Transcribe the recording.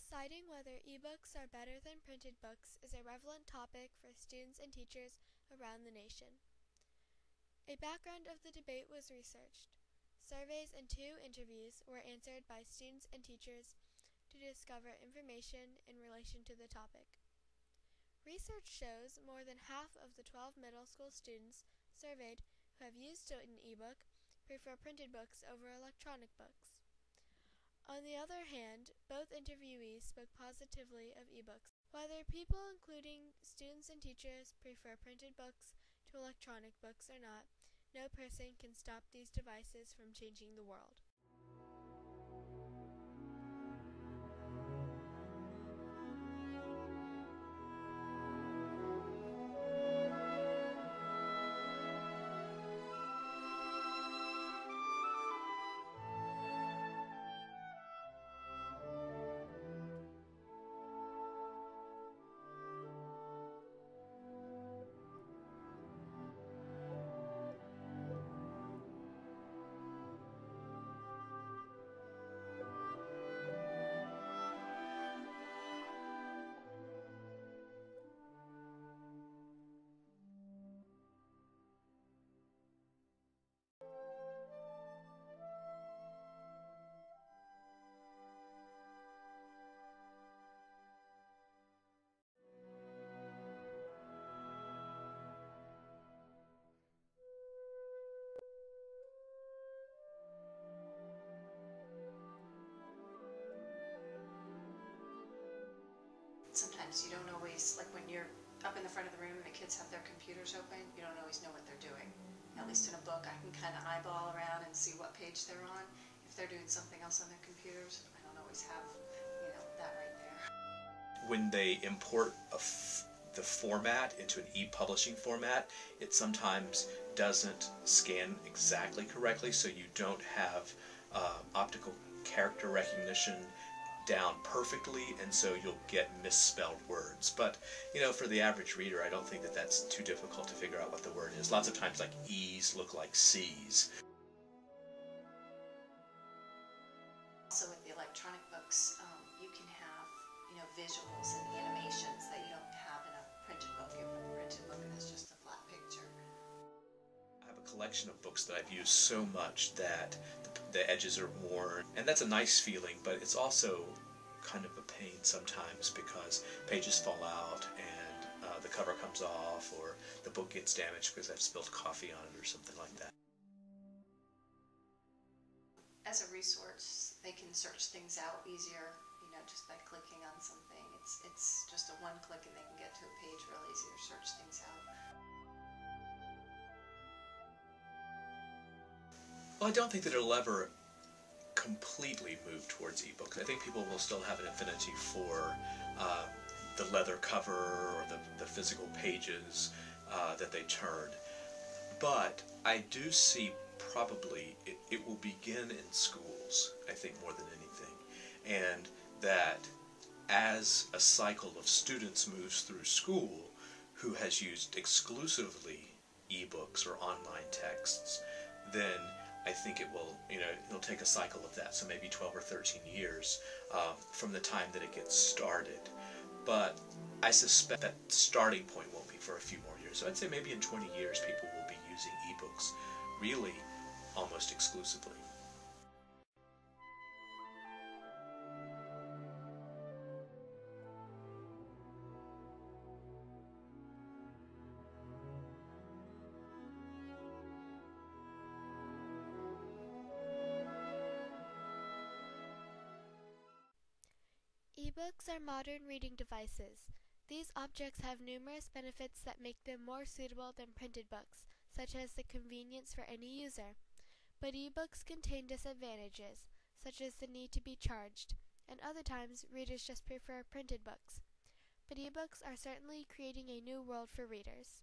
Deciding whether ebooks are better than printed books is a relevant topic for students and teachers around the nation. A background of the debate was researched. Surveys and 2 interviews were answered by students and teachers to discover information in relation to the topic. Research shows more than half of the 12 middle school students surveyed who have used an ebook prefer printed books over electronic books. On the other hand, both interviewees spoke positively of ebooks. Whether people, including students and teachers, prefer printed books to electronic books or not, no person can stop these devices from changing the world. Sometimes you don't always, like when you're up in the front of the room and the kids have their computers open, you don't always know what they're doing. At least in a book, I can kind of eyeball around and see what page they're on. If they're doing something else on their computers, I don't always have, that right there. When they import the format into an e-publishing format, it sometimes doesn't scan exactly correctly, so you don't have optical character recognition down perfectly, and so you'll get misspelled words. But for the average reader, I don't think that that's too difficult to figure out what the word is. Lots of times, like E's look like C's. Also, with the electronic books, you can have visuals and animations that you don't have in a printed book. If a printed book is just a flat picture. I have a collection of books that I've used so much that the edges are worn, and that's a nice feeling, but it's also kind of a pain sometimes because pages fall out and the cover comes off, or the book gets damaged because I've spilled coffee on it or something like that. As a resource, they can search things out easier, just by clicking on something. It's just a one click and they can get to a page real easy to search things out. Well, I don't think that it'll ever completely move towards ebooks. I think people will still have an affinity for the leather cover or the physical pages that they turn. But I do see probably it will begin in schools, I think, more than anything. And that as a cycle of students moves through school who has used exclusively ebooks or online texts, then I think it will, it'll take a cycle of that, so maybe 12 or 13 years from the time that it gets started. But I suspect that starting point won't be for a few more years. So I'd say maybe in 20 years people will be using ebooks really almost exclusively. Ebooks are modern reading devices. These objects have numerous benefits that make them more suitable than printed books, such as the convenience for any user. But ebooks contain disadvantages, such as the need to be charged, and other times readers just prefer printed books. But ebooks are certainly creating a new world for readers.